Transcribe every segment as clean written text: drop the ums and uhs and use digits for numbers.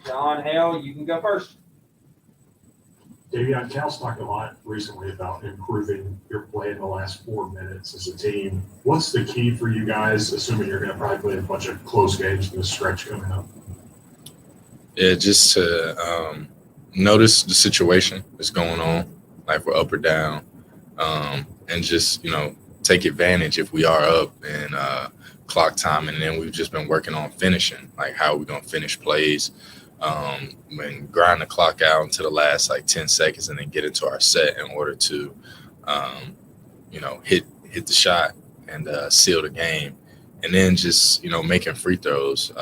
John Hale, you can go first. Davion, Cal's talked a lot recently about improving your play in the last 4 minutes as a team. What's the key for you guys, assuming you're going to probably play a bunch of close games in this stretch coming up? Yeah, just to notice the situation that's going on, like we're up or down, and just, take advantage if we are up in clock time. And then we've just been working on finishing, like how are we going to finish plays, and grind the clock out into the last 10 seconds and then get into our set in order to, hit the shot and seal the game. And then just, making free throws,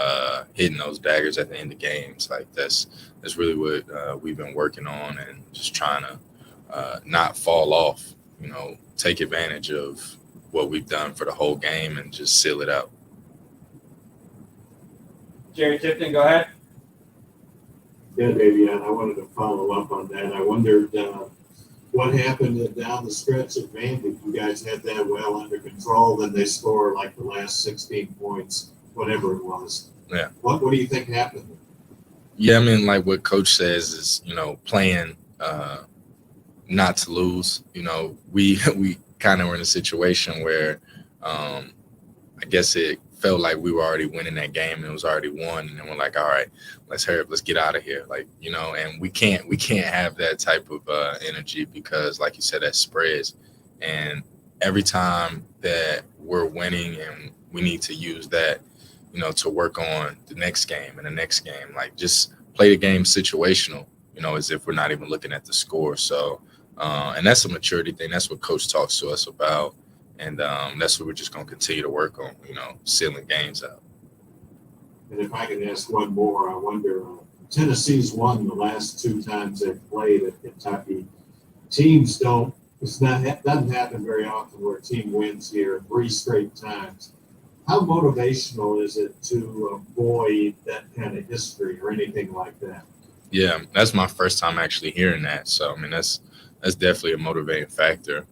hitting those daggers at the end of games. Like that's really what we've been working on, and just trying to not fall off, take advantage of what we've done for the whole game and just seal it out. Jerry Tipton, go ahead. Yeah, Davion, I wanted to follow up on that. I wondered what happened down the stretch at Vandy. You guys had that well under control, then they score the last 16 points, whatever it was. Yeah. What do you think happened? Yeah, I mean, like what Coach says is, playing not to lose. We kind of were in a situation where I guess it felt like we were already winning that game and it was already won, and then we're like, all right, let's hurry up, let's get out of here, and we can't have that type of energy, because like you said, that spreads, and every time that we're winning, and we need to use that to work on the next game and the next game, just play the game situational, as if we're not even looking at the score. So and that's a maturity thing. That's what Coach talks to us about. And that's what we're just going to continue to work on, sealing games out. And if I can ask one more, I wonder, Tennessee's won the last 2 times they've played at Kentucky. Teams doesn't happen very often where a team wins here 3 straight times. How motivational is it to avoid that kind of history or anything like that? Yeah, that's my first time actually hearing that. So, I mean, that's definitely a motivating factor.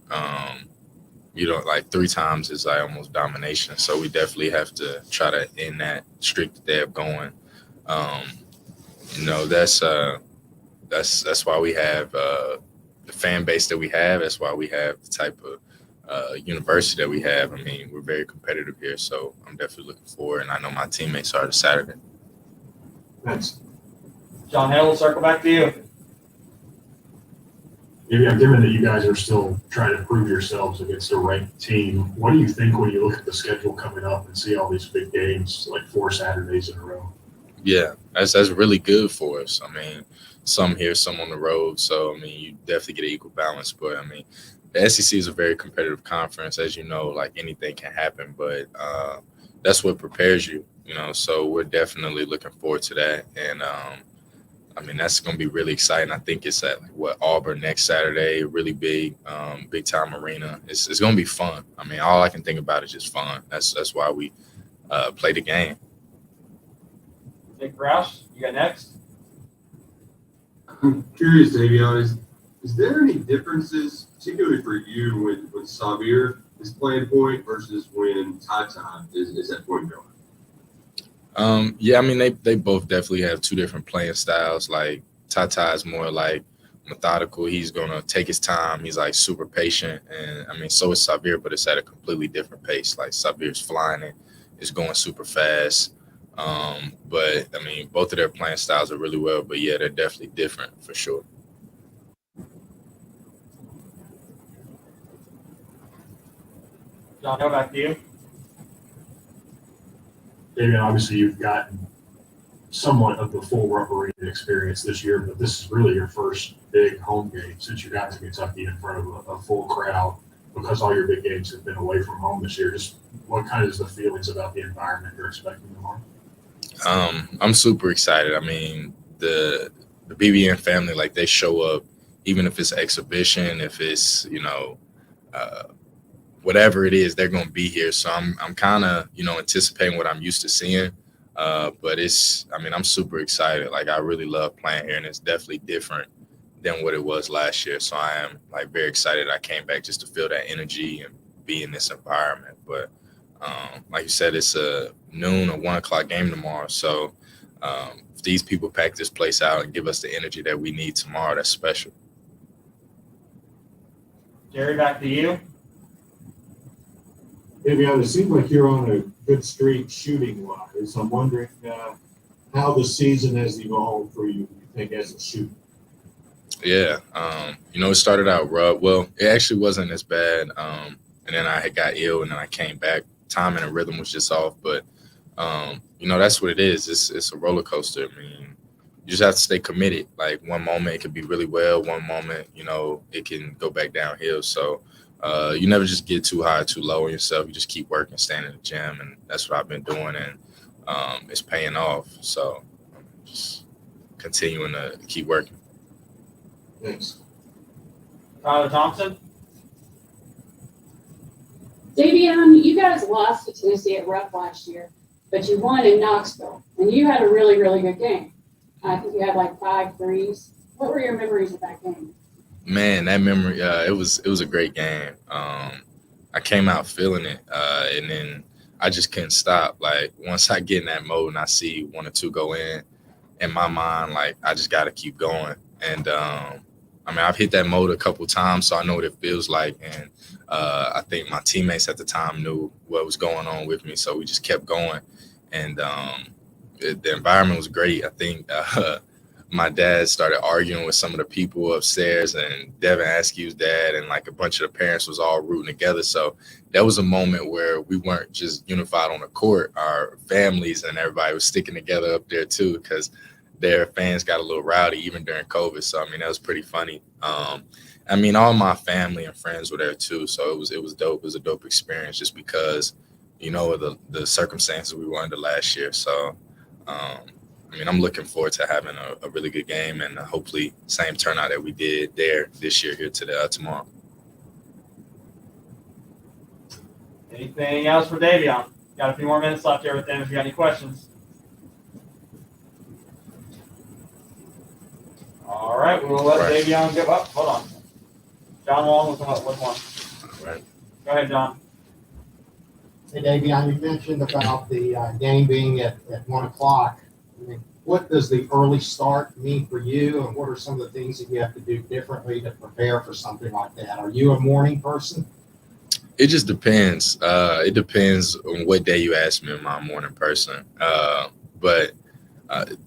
3 times is almost domination. So we definitely have to try to end that streak that they have going. That's why we have the fan base that we have. That's why we have the type of university that we have. I mean, we're very competitive here. So I'm definitely looking forward, and I know my teammates are this Saturday. Thanks. John Hale, we'll circle back to you. Yeah, given that you guys are still trying to prove yourselves against a ranked team, what do you think when you look at the schedule coming up and see all these big games, 4 Saturdays in a row? Yeah, that's really good for us. I mean, some here, some on the road. So, I mean, you definitely get an equal balance. But, I mean, the SEC is a very competitive conference. As you know, anything can happen. But that's what prepares you, So we're definitely looking forward to that. And, I mean, that's going to be really exciting. I think it's at Auburn next Saturday, really big time arena. It's going to be fun. I mean, all I can think about is just fun. That's why we play the game. Nick Roush, you got next. I'm curious, Davion, is there any differences, particularly for you, when Sabir is playing point versus when Tata is at point guard? Yeah, I mean, they both definitely have 2 different playing styles. Tata is more methodical. He's going to take his time. He's super patient. And I mean, so is Sabir, but it's at a completely different pace. Sabir's flying it. It's going super fast. But I mean, both of their playing styles are really well, but yeah, they're definitely different for sure. John Hale, back to you. David, obviously you've gotten somewhat of the full rubber arena experience this year, but this is really your first big home game since you got to Kentucky in front of a full crowd, because all your big games have been away from home this year. Just what kind of the feelings about the environment you're expecting tomorrow? I'm super excited. I mean, the BBN family, they show up, even if it's an exhibition, if it's, whatever it is, they're going to be here. So I'm kind of, anticipating what I'm used to seeing. But I'm super excited. I really love playing here, and it's definitely different than what it was last year. So I am very excited. I came back just to feel that energy and be in this environment. But like you said, it's a noon or 1 o'clock game tomorrow. So If these people pack this place out and give us the energy that we need tomorrow, that's special. Jerry, back to you. Davion, it seems like you're on a good streak shooting wise. I'm wondering how the season has evolved for you think, as a shooter? Yeah, it started out rough. Well, it actually wasn't as bad. And then I had got ill, and then I came back. Timing and rhythm was just off. But that's what it is. It's a roller coaster. I mean, you just have to stay committed. Like one moment it could be really well, one moment it can go back downhill. So you never just get too high, or too low on yourself. You just keep working, staying in the gym, and that's what I've been doing, and it's paying off. So just continuing to keep working. Thanks. Tyler Thompson. Davion, you guys lost to Tennessee at Rupp last year, but you won in Knoxville, and you had a really, really good game. I think you had like 5 threes. What were your memories of that game? Man, that memory, it was a great game. I came out feeling it, and then I just couldn't stop. Like once I get in that mode and I see 1 or 2 go in my mind, like I just got to keep going. And I've hit that mode a couple times, so I know what it feels like. And I think my teammates at the time knew what was going on with me, so we just kept going. And the environment was great. I think my dad started arguing with some of the people upstairs, and Devin Askew's dad and like a bunch of the parents was all rooting together. So that was a moment where we weren't just unified on the court. Our families and everybody was sticking together up there too, because their fans got a little rowdy even during COVID. So that was pretty funny. All my family and friends were there too. So it was dope. It was a dope experience just because, of the circumstances we were under last year. So I'm looking forward to having a really good game, and hopefully same turnout that we did there this year here tomorrow. Anything else for Davion? Got a few more minutes left here with them if you got any questions. All right, we will let Davion give up. Hold on. John Long with one. All right. Go ahead, John. Hey, Davion, you mentioned about the game being at 1 o'clock. What does the early start mean for you, and what are some of the things that you have to do differently to prepare for something like that? Are you a morning person? It just depends. It depends on what day you ask me. I'm a morning person. But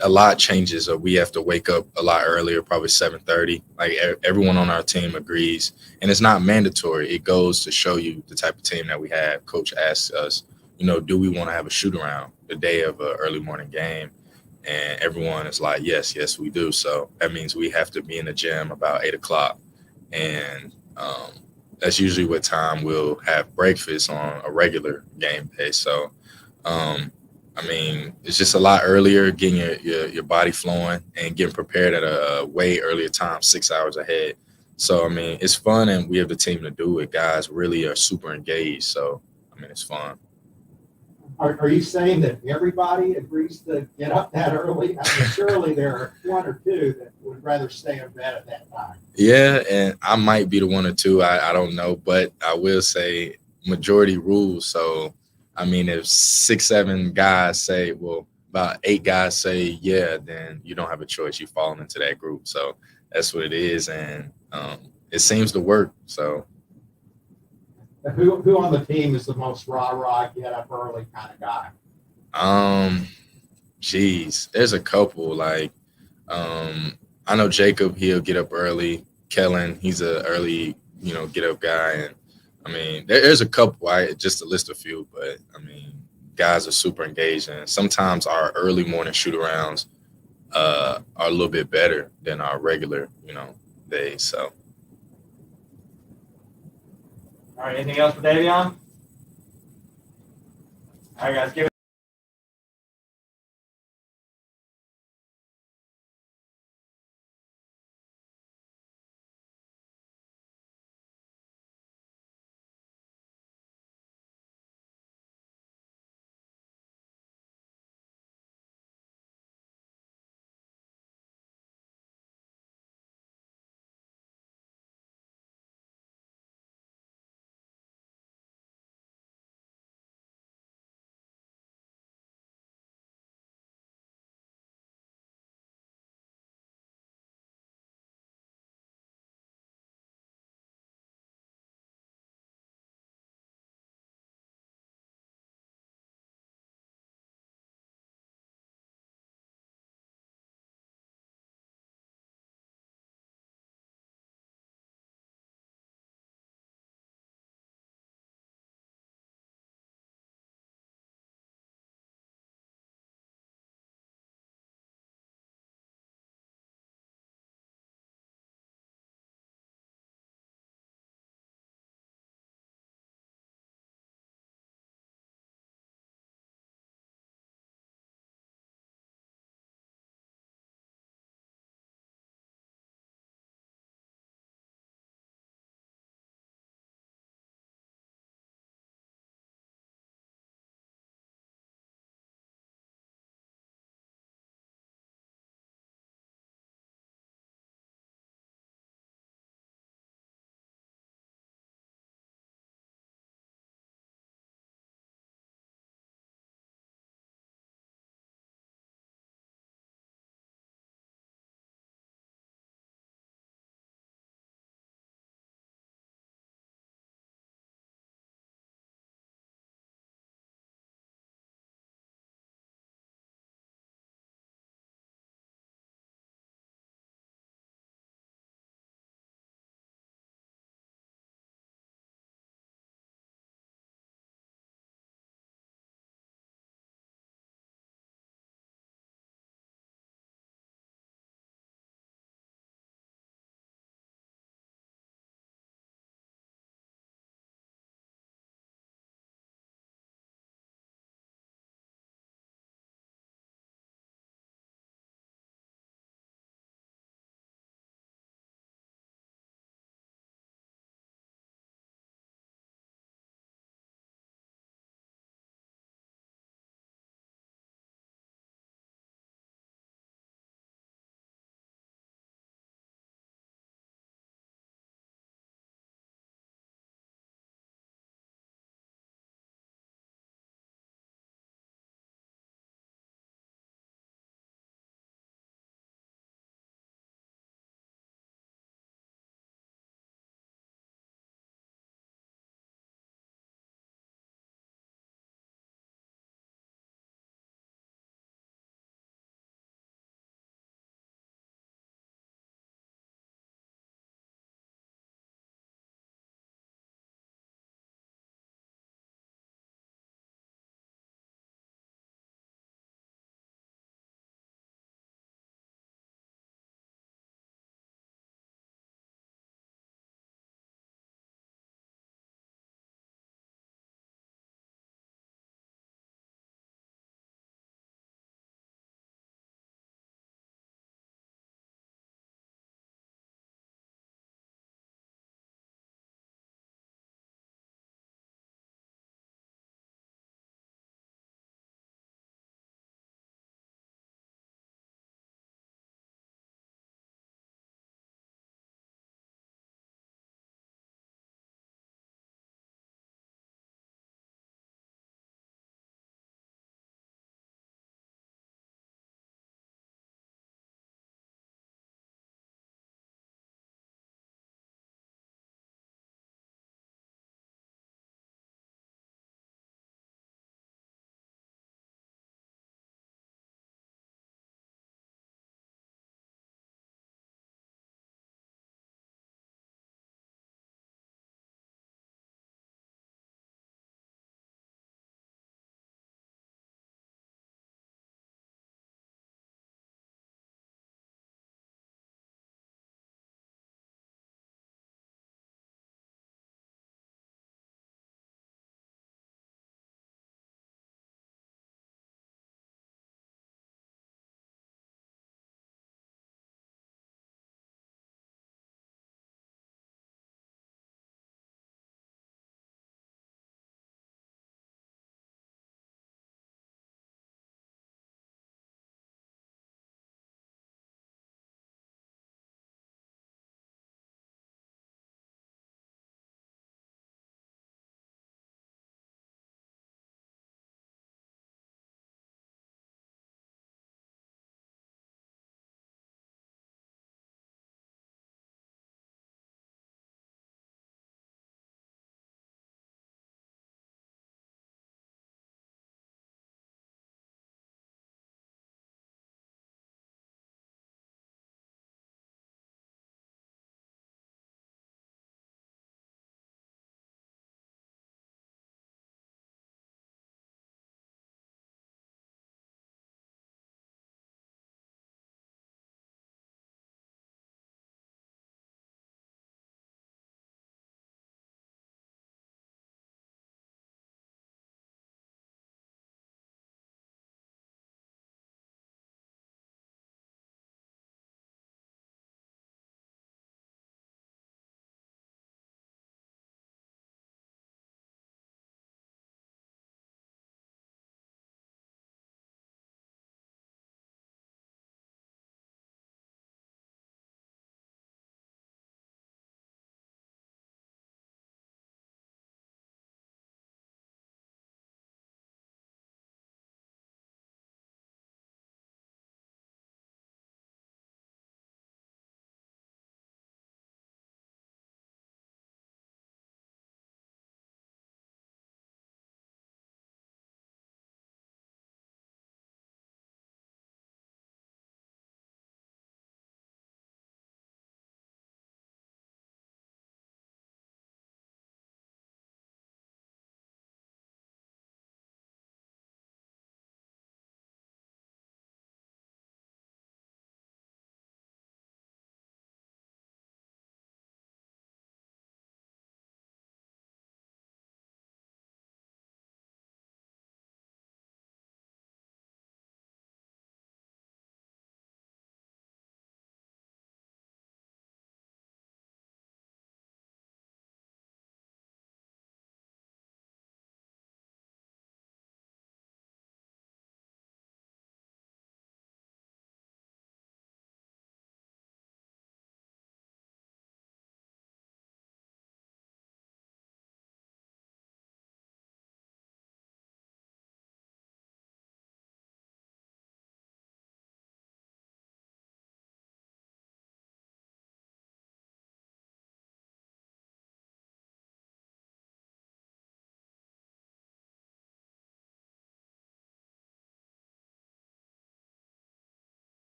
a lot changes. We have to wake up a lot earlier, probably 7:30. Like everyone on our team agrees, and it's not mandatory. It goes to show you the type of team that we have. Coach asks us, do we want to have a shoot around the day of an early morning game? And everyone is like, yes, we do. So that means we have to be in the gym about 8 o'clock, and that's usually what time we'll have breakfast on a regular game day. So. It's just a lot earlier, getting your body flowing and getting prepared at a way earlier time, 6 hours ahead. So, it's fun, and we have the team to do it. Guys really are super engaged. So, it's fun. Are you saying that everybody agrees to get up that early? Surely there are 1 or 2 that would rather stay in bed at that time. Yeah, and I might be the 1 or 2. I don't know, but I will say majority rules. So, if 6, 7 guys say, well, about 8 guys say, yeah, then you don't have a choice. You fall into that group. So that's what it is. And it seems to work. So Who on the team is the most rah-rah, get up early kind of guy? There's a couple. Like, I know Jacob, he'll get up early. Kellen, he's a early, get up guy. And there's a couple, just to list a few, but guys are super engaged, and sometimes our early morning shoot arounds are a little bit better than our regular, days. So. All right, anything else for Davion? All right, guys, give it.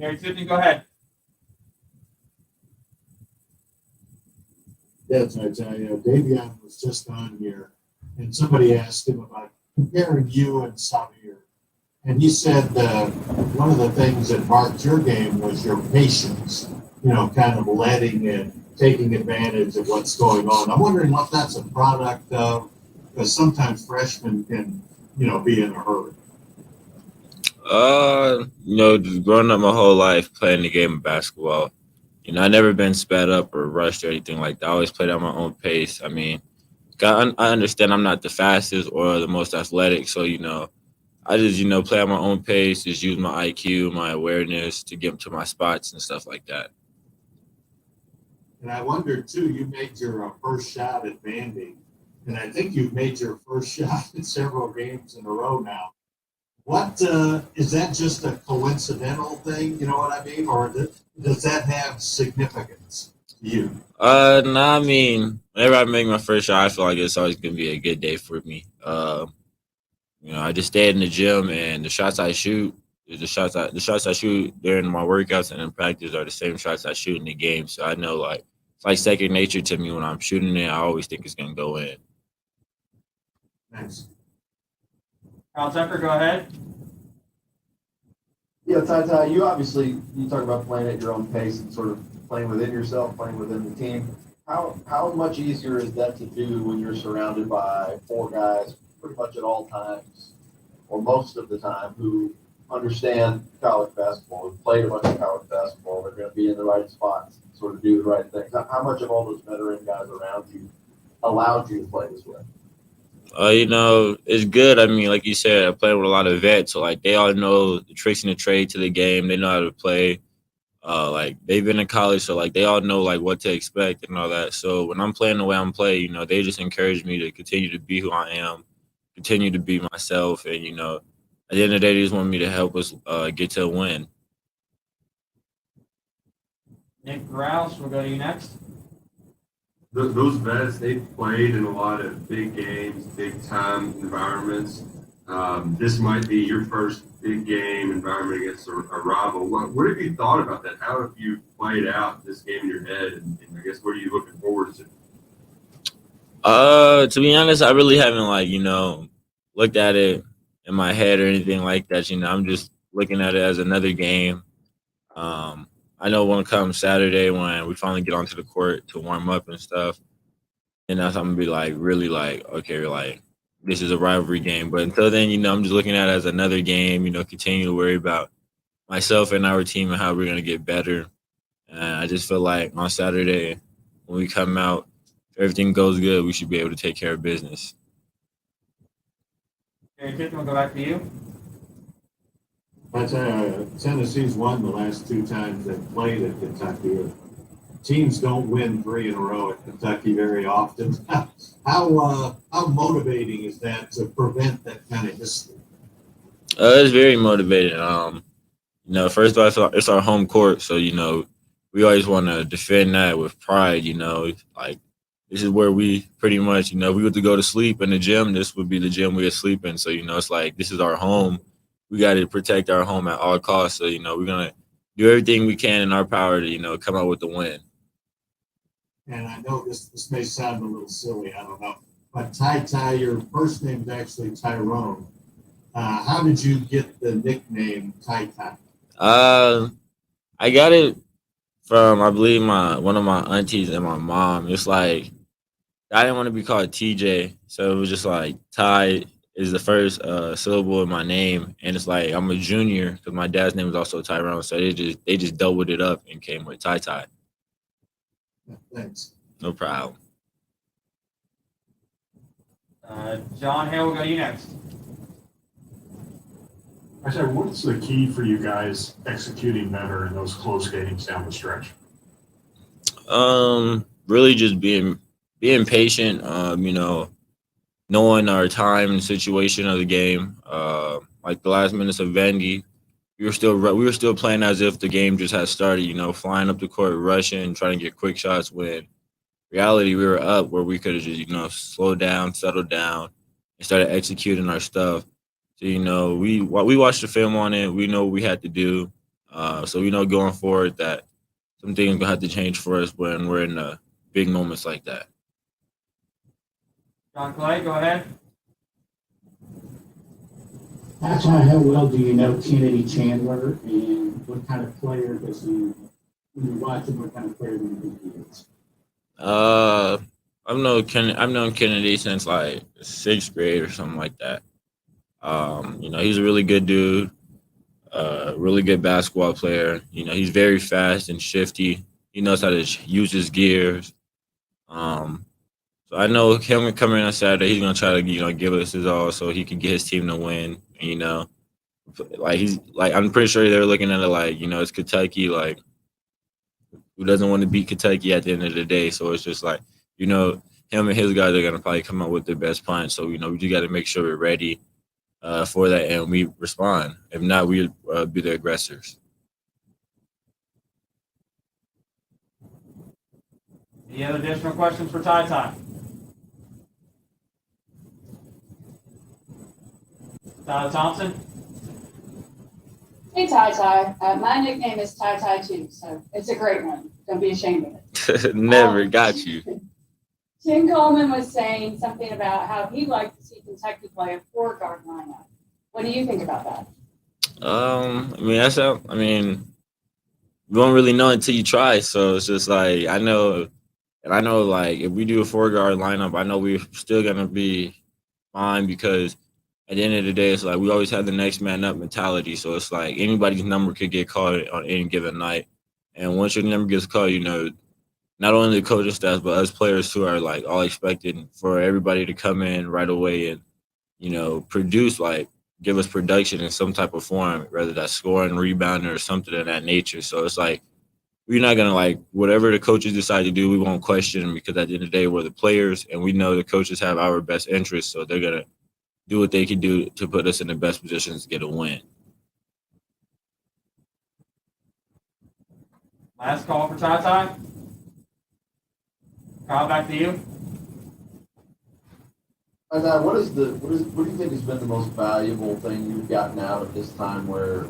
Gary Tiffany, go ahead. Yes, I tell you, Davion was just on here, and somebody asked him about comparing you and Samir. And he said one of the things that marked your game was your patience, kind of letting and taking advantage of what's going on. I'm wondering what that's a product of, because sometimes freshmen can, be in a hurry. Just growing up my whole life playing the game of basketball. I never been sped up or rushed or anything like that. I always played at my own pace. I mean, I understand I'm not the fastest or the most athletic, so I just play at my own pace, just use my IQ, my awareness to get to my spots and stuff like that. And I wondered too, you made your first shot at Vandy, and I think you've made your first shot in several games in a row now. What is that just a coincidental thing? You know what I mean? Or does that have significance to you? No, I mean, whenever I make my first shot, I feel like it's always gonna be a good day for me. I just stay in the gym, and the shots I shoot the shots I shoot during my workouts and in practice are the same shots I shoot in the game. So I know it's like second nature to me when I'm shooting it. I always think it's gonna go in. Thanks. Kyle Tucker, go ahead. Yeah, Ty, you talk about playing at your own pace and sort of playing within yourself, playing within the team. How much easier is that to do when you're surrounded by four guys pretty much at all times, or most of the time, who understand college basketball, who played a bunch of college basketball, they're going to be in the right spots, sort of do the right things? How much of all those veteran guys around you allowed you to play this way? It's good. I mean, like you said, I play with a lot of vets, so they all know the tricks and the trade to the game. They know how to play. They've been in college, so they all know what to expect and all that. So when I'm playing the way I'm playing, they just encourage me to continue to be who I am, continue to be myself, and at the end of the day, they just want me to help us get to a win. Nick Rouse, we'll go to you next. Those vets, they've played in a lot of big games, big time environments. This might be your first big game environment against a rival. What have you thought about that? How have you played out this game in your head? And I guess what are you looking forward to? To be honest, I really haven't looked at it in my head or anything like that. I'm just looking at it as another game. I know when it comes Saturday when we finally get onto the court to warm up and stuff, and that's I'm gonna be okay, this is a rivalry game. But until then, I'm just looking at it as another game. Continue to worry about myself and our team and how we're gonna get better. And I just feel like on Saturday when we come out, if everything goes good, we should be able to take care of business. Gary Tiffany, we'll go back to you. I tell you, Tennessee's won the last two times they've played at Kentucky. Teams don't win 3 in a row at Kentucky very often. How motivating is that to prevent that kind of history? It's very motivating. First of all, it's our home court, so we always want to defend that with pride. This is where we pretty much, if we were to go to sleep in the gym, this would be the gym we would sleep in. So it's this is our home. We got to protect our home at all costs. So we're gonna do everything we can in our power to come out with the win. And I know this may sound a little silly, I don't know, but Ty, your first name's actually Tyrone. How did you get the nickname Ty? I got it from I believe one of my aunties and my mom. It's I didn't want to be called TJ, so it was just Ty is the first syllable in my name, and it's I'm a junior because my dad's name is also Tyrone, so they just doubled it up and came with Ty. Thanks. No problem. John Hale, we'll go to you next. I said, what's the key for you guys executing better in those close games down the stretch? Really just being patient. Knowing our time and situation of the game. The last minutes of Vandy, we were still playing as if the game just had started. Flying up the court, rushing, trying to get quick shots. When reality, we were up where we could have just slowed down, settled down, and started executing our stuff. So we watched the film on it. We know what we had to do. So we know going forward that some things gonna have to change for us when we're in big moments like that. John Clay, go ahead. That's how well do you know Kennedy Chandler, and what kind of player does he, when you watch him, what kind of player do you think he is? I've known Kennedy since like sixth grade or something like that. He's a really good dude, really good basketball player. He's very fast and shifty. He knows how to use his gears. So I know him coming in on Saturday, he's gonna try to give us his all so he can get his team to win. I'm pretty sure they're looking at it like it's Kentucky. Like, who doesn't want to beat Kentucky at the end of the day? So it's just like him and his guys are gonna probably come up with their best plan. So we just got to make sure we're ready for that and we respond. If not, we'll be the aggressors. Any other additional questions for Ty Ty? Tyler Thompson? Hey, Ty Ty. My nickname is Ty Ty too, so it's a great one. Don't be ashamed of it. Never got you. Tim Coleman was saying something about how he'd like to see Kentucky play a four-guard lineup. What do you think about that? You won't really know until you try. So it's just like I know like if we do a four-guard lineup, I know we're still gonna be fine because at the end of the day, it's like we always have the next man up mentality. So it's like anybody's number could get called on any given night, and once your number gets called, not only the coaching staff but us players too are like all expected for everybody to come in right away and produce, like give us production in some type of form, whether that's scoring, rebounding, or something of that nature. So it's like we're not gonna like whatever the coaches decide to do, we won't question them because at the end of the day, we're the players and we know the coaches have our best interests, so they're gonna do what they can do to put us in the best positions to get a win. Last call for Ty Ty. Kyle, back to you. What do you think has been the most valuable thing you've gotten out of this time where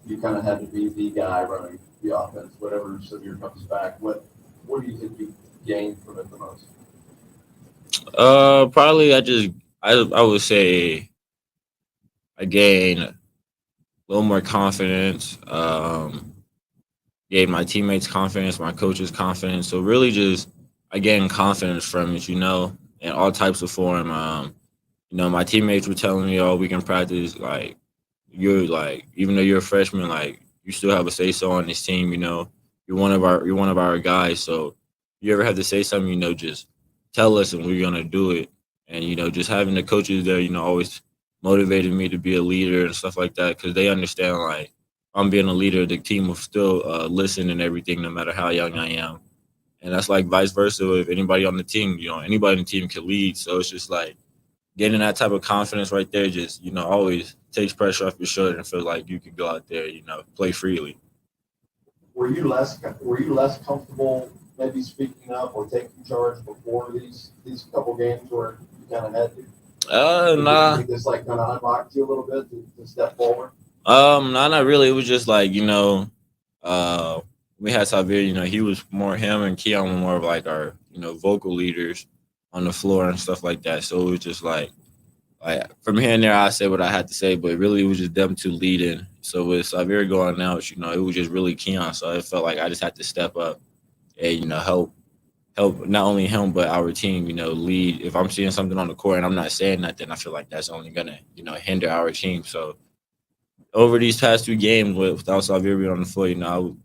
you kind of had to be the guy running the offense, whatever Severe comes back? What do you think you gained from it the most? Probably I would say I gained a little more confidence. Gave my teammates confidence, my coaches confidence. So really just I gained confidence from it, in all types of form. My teammates were telling me, "Oh, we can practice." Like even though you're a freshman, like you still have a say so on this team. You're one of our guys. So if you ever have to say something, just tell us and we're gonna do it. And just having the coaches there, always motivated me to be a leader and stuff like that because they understand like I'm being a leader, the team will still listen and everything, no matter how young I am. And that's like vice versa. If anybody on the team, anybody on the team can lead. So it's just like getting that type of confidence right there, just, always takes pressure off your shoulder and feels like you can go out there, play freely. Were you less comfortable maybe speaking up or taking charge before these couple games where you kind of had to? Nah. You think this like kind of unlocked you a little bit to step forward? Nah, not really. It was just like, we had Xavier, him and Keon were more of like our, vocal leaders on the floor and stuff like that. So it was just like from here and there, I said what I had to say, but really it was just them two leading. So with Xavier going out, it was just really Keon. So it felt like I just had to step up and, help not only him, but our team, lead. If I'm seeing something on the court and I'm not saying nothing, I feel like that's only going to, hinder our team. So over these past 2 games without Xavier being on the floor,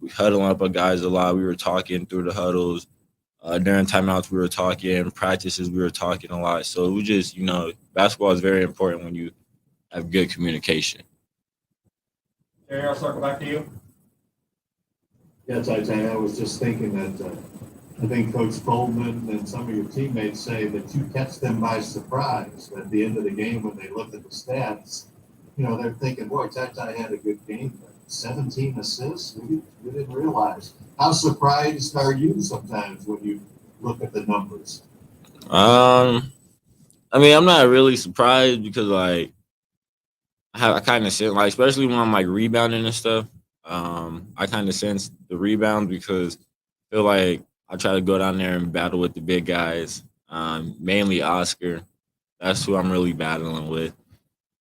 we huddling up our guys a lot. We were talking through the huddles. During timeouts, we were talking. Practices, we were talking a lot. So it was just, basketball is very important when you have good communication. Jerry, I'll circle back to you. Yes, I was just thinking that I think Coach Coleman and some of your teammates say that you catch them by surprise at the end of the game when they look at the stats. They're thinking, boy, Ty had a good game. 17 assists? We didn't realize. How surprised are you sometimes when you look at the numbers? I'm not really surprised because, like, I kind of sit, like, especially when I'm, like, rebounding and stuff. I kind of sense the rebound because I feel like I try to go down there and battle with the big guys, mainly Oscar. That's who I'm really battling with.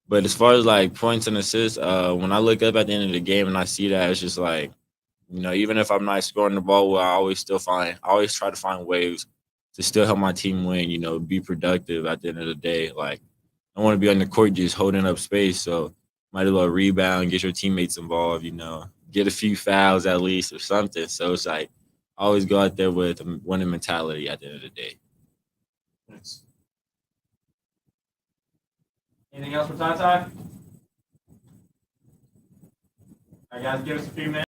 But as far as like points and assists, when I look up at the end of the game and I see that, it's just like, even if I'm not scoring the ball well, I always try to find ways to still help my team win, be productive at the end of the day. Like, I want to be on the court just holding up space. So might as well rebound, get your teammates involved, get a few fouls at least or something. So it's like, I always go out there with a winning mentality at the end of the day. Thanks. Anything else for Ty Ty? All right, guys, give us a few minutes.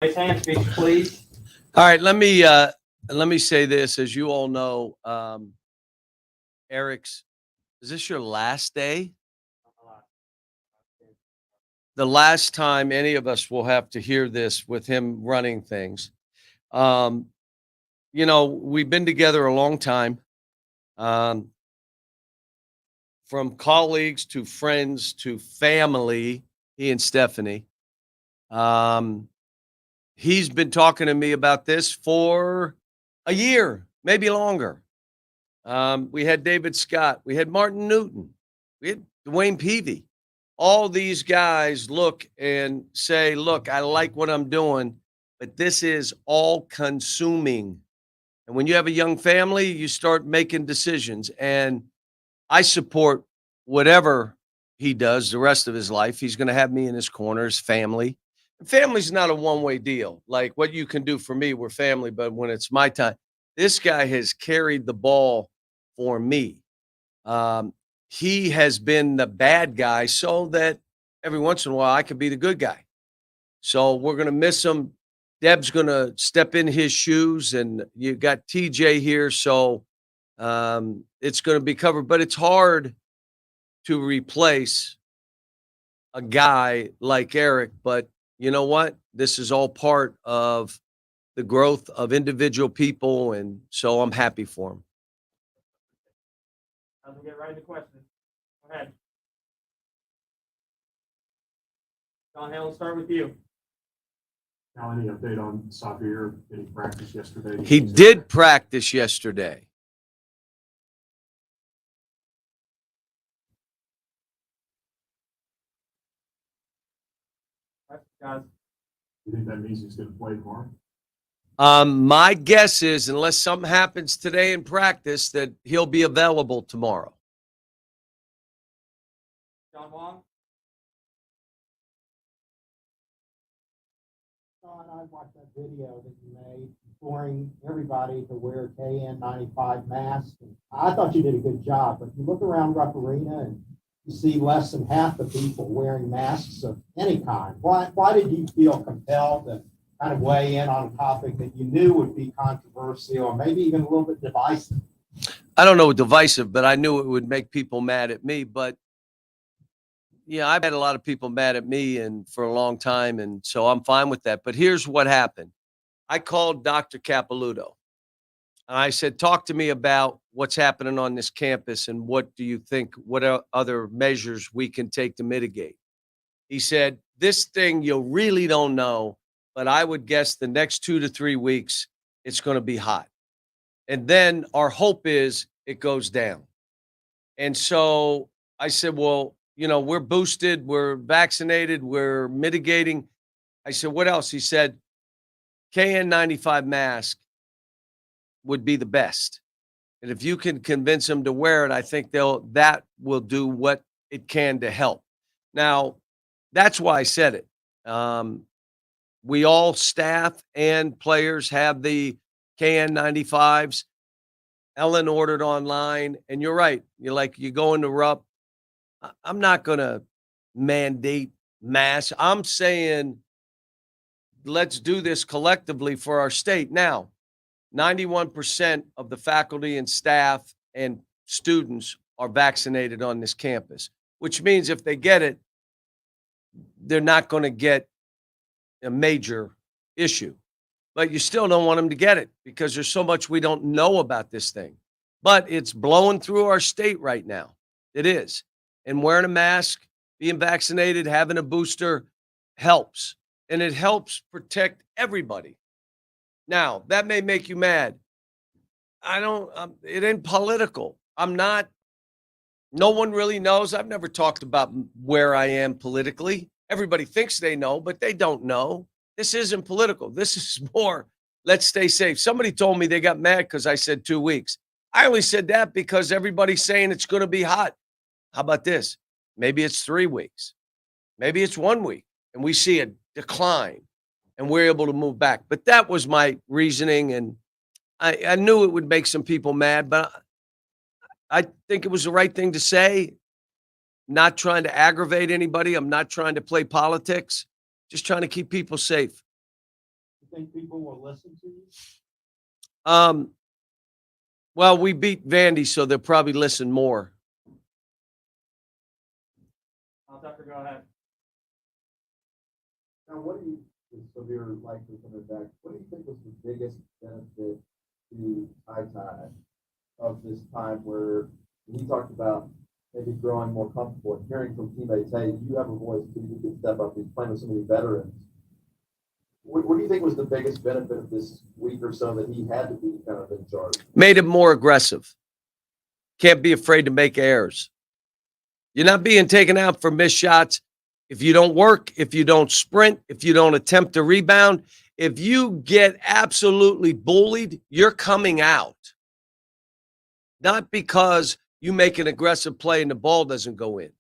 Raise hand, speak, please. All right, let me say this. As you all know, Eric's, is this your last day? The last time any of us will have to hear this with him running things. We've been together a long time. From colleagues to friends to family, he and Stephanie. He's been talking to me about this for a year, maybe longer. We had David Scott. We had Martin Newton. We had Dwayne Peavy. All these guys look and say, look, I like what I'm doing, but this is all consuming. And when you have a young family, you start making decisions. And I support whatever he does the rest of his life. He's going to have me in his corner, his family. And family's not a one-way deal. Like what you can do for me, we're family. But when it's my time, this guy has carried the ball for me. He has been the bad guy so that every once in a while I could be the good guy. So we're going to miss him. Deb's going to step in his shoes, and you got TJ here. So it's going to be covered. But it's hard to replace a guy like Eric. But you know what? This is all part of the growth of individual people. And so I'm happy for him. I'll get right into questions. Go ahead. John Hale, let's start with you. Now, any update on Sabir? Did he practice yesterday? He did practice yesterday. Guys, You think that means he's going to play tomorrow? My guess is, unless something happens today in practice, that he'll be available tomorrow. John Wong. Sean, I watched that video that you made imploring everybody to wear KN95 masks. And I thought you did a good job, but you look around Rupp Arena and you see less than half the people wearing masks of any kind. Why did you feel compelled to kind of weigh in on a topic that you knew would be controversial or maybe even a little bit divisive? I don't know divisive, but I knew it would make people mad at me. But yeah, I've had a lot of people mad at me and for a long time, and so I'm fine with that. But here's what happened. I called Dr. Capilouto. And I said, talk to me about what's happening on this campus and what do you think, what other measures we can take to mitigate? He said, this thing you really don't know, but I would guess the next 2 to 3 weeks, it's going to be hot. And then our hope is it goes down. And so I said, well, we're boosted, we're vaccinated, we're mitigating. I said, what else? He said, KN95 mask would be the best. And if you can convince them to wear it, I think that will do what it can to help. Now, that's why I said it. We all, staff and players, have the KN95s. Ellen ordered online, and you're right. You go into Rupp. I'm not going to mandate masks. I'm saying let's do this collectively for our state. Now, 91% of the faculty and staff and students are vaccinated on this campus, which means if they get it, they're not going to get a major issue. But you still don't want them to get it because there's so much we don't know about this thing. But it's blowing through our state right now. It is. And wearing a mask, being vaccinated, having a booster helps. And it helps protect everybody. Now, that may make you mad. It ain't political. No one really knows. I've never talked about where I am politically. Everybody thinks they know, but they don't know. This isn't political. This is more, let's stay safe. Somebody told me they got mad because I said 2 weeks. I only said that because everybody's saying it's going to be hot. How about this? Maybe it's 3 weeks. Maybe it's 1 week, and we see a decline, and we're able to move back. But that was my reasoning, and I knew it would make some people mad, but I think it was the right thing to say. Not trying to aggravate anybody. I'm not trying to play politics. Just trying to keep people safe. think people will listen to you? Well, we beat Vandy, so they'll probably listen more. Tucker, go ahead. Now, what do you, so you're likely coming back, what do you think was the biggest benefit to Ty of this time where he talked about maybe growing more comfortable and hearing from teammates, hey, you have a voice too, you can step up, he's playing with so many veterans. What do you think was the biggest benefit of this week or so that he had to be kind of in charge? Made him more aggressive. Can't be afraid to make errors. You're not being taken out for missed shots. If you don't work, if you don't sprint, if you don't attempt to rebound, if you get absolutely bullied, you're coming out. Not because you make an aggressive play and the ball doesn't go in.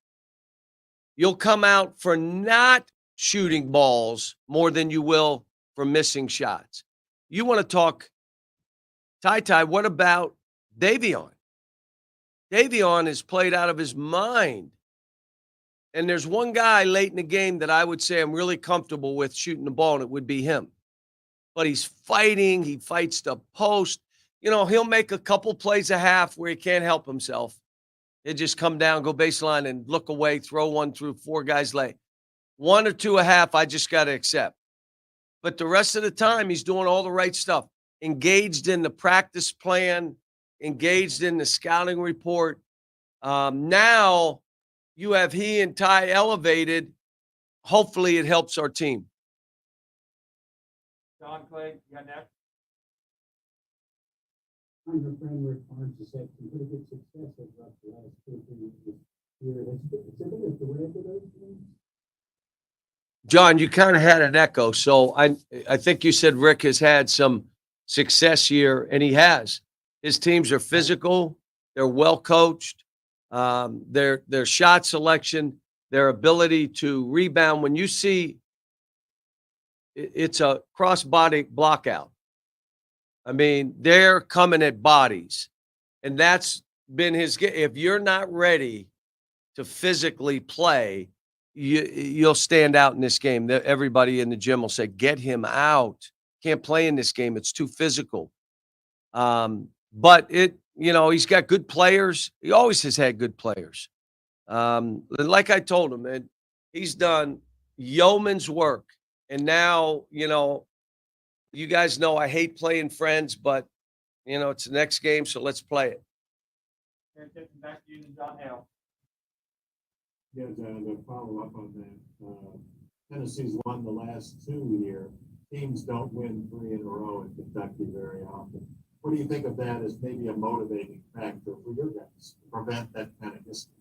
You'll come out for not shooting balls more than you will for missing shots. You want to talk Ty, what about Davion? Davion is played out of his mind. And there's one guy late in the game that I would say I'm really comfortable with shooting the ball, and it would be him. But he's fighting. He fights the post. You know, he'll make a couple plays a half where he can't help himself. He'll just come down, go baseline, and look away, throw one through 4 guys late. 1 or 2 a half, I just got to accept. But the rest of the time, he's doing all the right stuff. Engaged in the practice plan, engaged in the scouting report. Now you have he and Ty elevated. Hopefully it helps our team. John Clay, you got next. My friend Rick Barnes has had some pretty good success over the last 2 or 3 years. Has it been a thread to those things? John, you kind of had an echo. So I think you said Rick has had some success here, and he has. His teams are physical. They're well coached. Their shot selection, their ability to rebound. When you see it's a cross-body blockout. I mean, they're coming at bodies, and that's been his. If you're not ready to physically play, you'll stand out in this game. Everybody in the gym will say, "Get him out. Can't play in this game. It's too physical." But he's got good players. He always has had good players. Like I told him, man, he's done yeoman's work, and now you guys know I hate playing friends, but it's the next game, so let's play it. Back to you, John Hale. Yeah, to follow up on that, Tennessee's won the last 2 here. Teams don't win 3 in a row in Kentucky very often. What do you think of that as maybe a motivating factor for your guys to prevent that kind of history?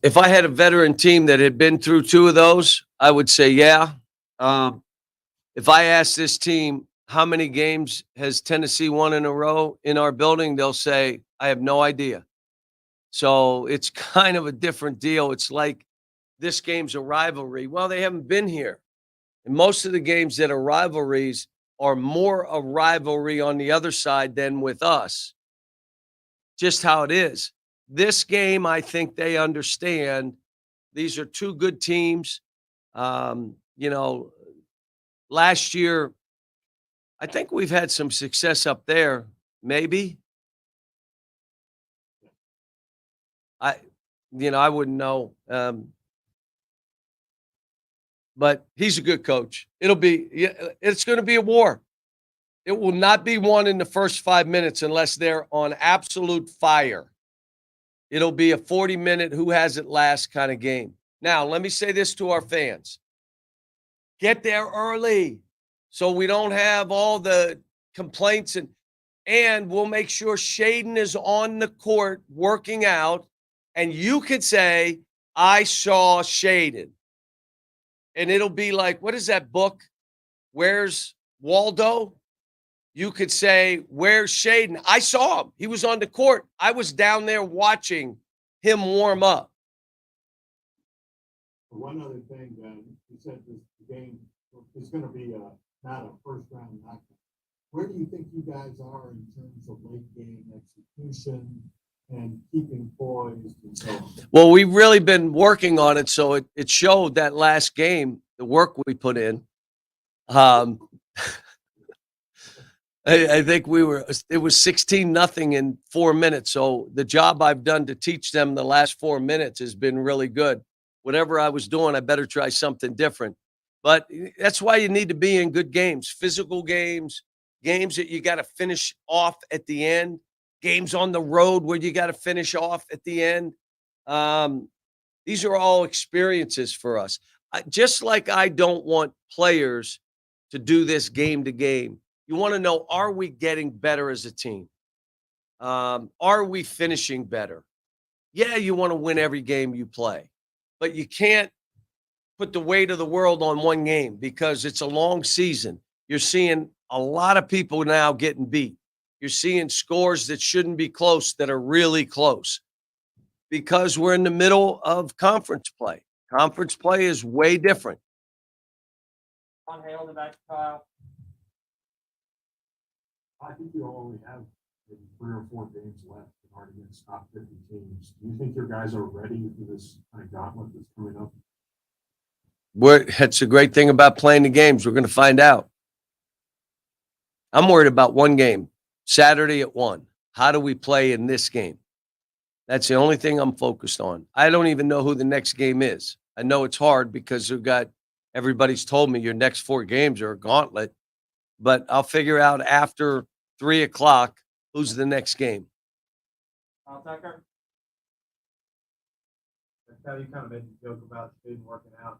If I had a veteran team that had been through 2 of those, I would say, yeah. If I ask this team, how many games has Tennessee won in a row in our building, they'll say, I have no idea. So it's kind of a different deal. It's like this game's a rivalry. Well, they haven't been here. And most of the games that are rivalries are more a rivalry on the other side than with us. Just how it is. This game, I think they understand. These are 2 good teams. Last year, I think we've had some success up there, maybe. I wouldn't know. But he's a good coach. It's going to be a war. It will not be won in the first 5 minutes unless they're on absolute fire. It'll be a 40-minute who has it last kind of game. Now, let me say this to our fans. Get there early so we don't have all the complaints, and we'll make sure Shaden is on the court working out, and you could say, I saw Shaden. And it'll be like, what is that book? Where's Waldo? You could say, where's Shaden? I saw him. He was on the court. I was down there watching him warm up. One other thing, you said this game is going to be not a first-round knockout. Where do you think you guys are in terms of late-game execution and keeping poised and so on? Well, we've really been working on it, so it showed that last game, the work we put in. I think it was 16-0 in 4 minutes. So the job I've done to teach them the last 4 minutes has been really good. Whatever I was doing, I better try something different. But that's why you need to be in good games, physical games, games that you got to finish off at the end, games on the road where you got to finish off at the end. These are all experiences for us. Just like I don't want players to do this game to game. You want to know, are we getting better as a team? Are we finishing better? Yeah, you want to win every game you play, but you can't put the weight of the world on one game because it's a long season. You're seeing a lot of people now getting beat. You're seeing scores that shouldn't be close that are really close because we're in the middle of conference play. Conference play is way different. On Hale, the back to Kyle. I think you only have maybe 3 or 4 games left in order against top 50 teams. Do you think your guys are ready for this kind of gauntlet that's coming up? That's a great thing about playing the games. We're going to find out. I'm worried about one game, Saturday at 1. How do we play in this game? That's the only thing I'm focused on. I don't even know who the next game is. I know it's hard because everybody's told me your next 4 games are a gauntlet, but I'll figure out after 3 o'clock who's the next game. Tucker. That's how you kind of made the joke about Spain working out.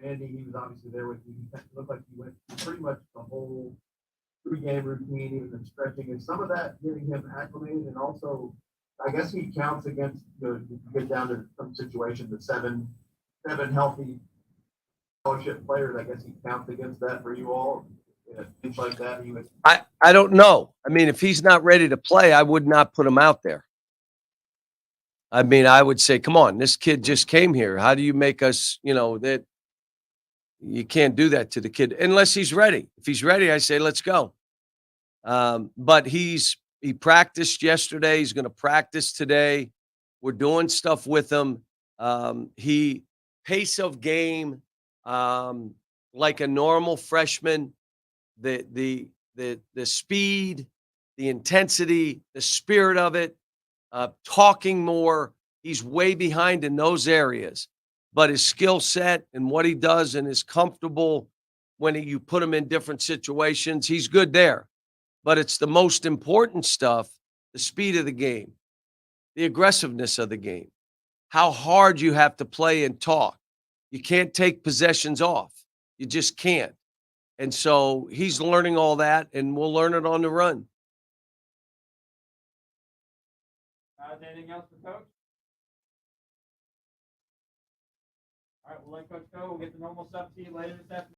Andy, he was obviously there with you. He looked like he went through pretty much the whole 3-game routine, even the stretching. And some of that getting him acclimated, and also, I guess he counts against if you get down to some situation, the seven healthy fellowship players. I guess he counts against that for you all. Things like that. He was. I don't know. I mean, if he's not ready to play, I would not put him out there. I mean, I would say, come on, this kid just came here. How do you make us, that you can't do that to the kid unless he's ready. If he's ready, I say, let's go. But he practiced yesterday. He's going to practice today. We're doing stuff with him. He pace of game, like a normal freshman, the speed, the intensity, the spirit of it, talking more. He's way behind in those areas, but his skill set and what he does and is comfortable when you put him in different situations, he's good there. But it's the most important stuff, the speed of the game, the aggressiveness of the game, how hard you have to play and talk. You can't take possessions off. You just can't. And so he's learning all that, and we'll learn it on the run. Anything else for Coach? All right, we'll let Coach go. We'll get the normal stuff to you later this afternoon.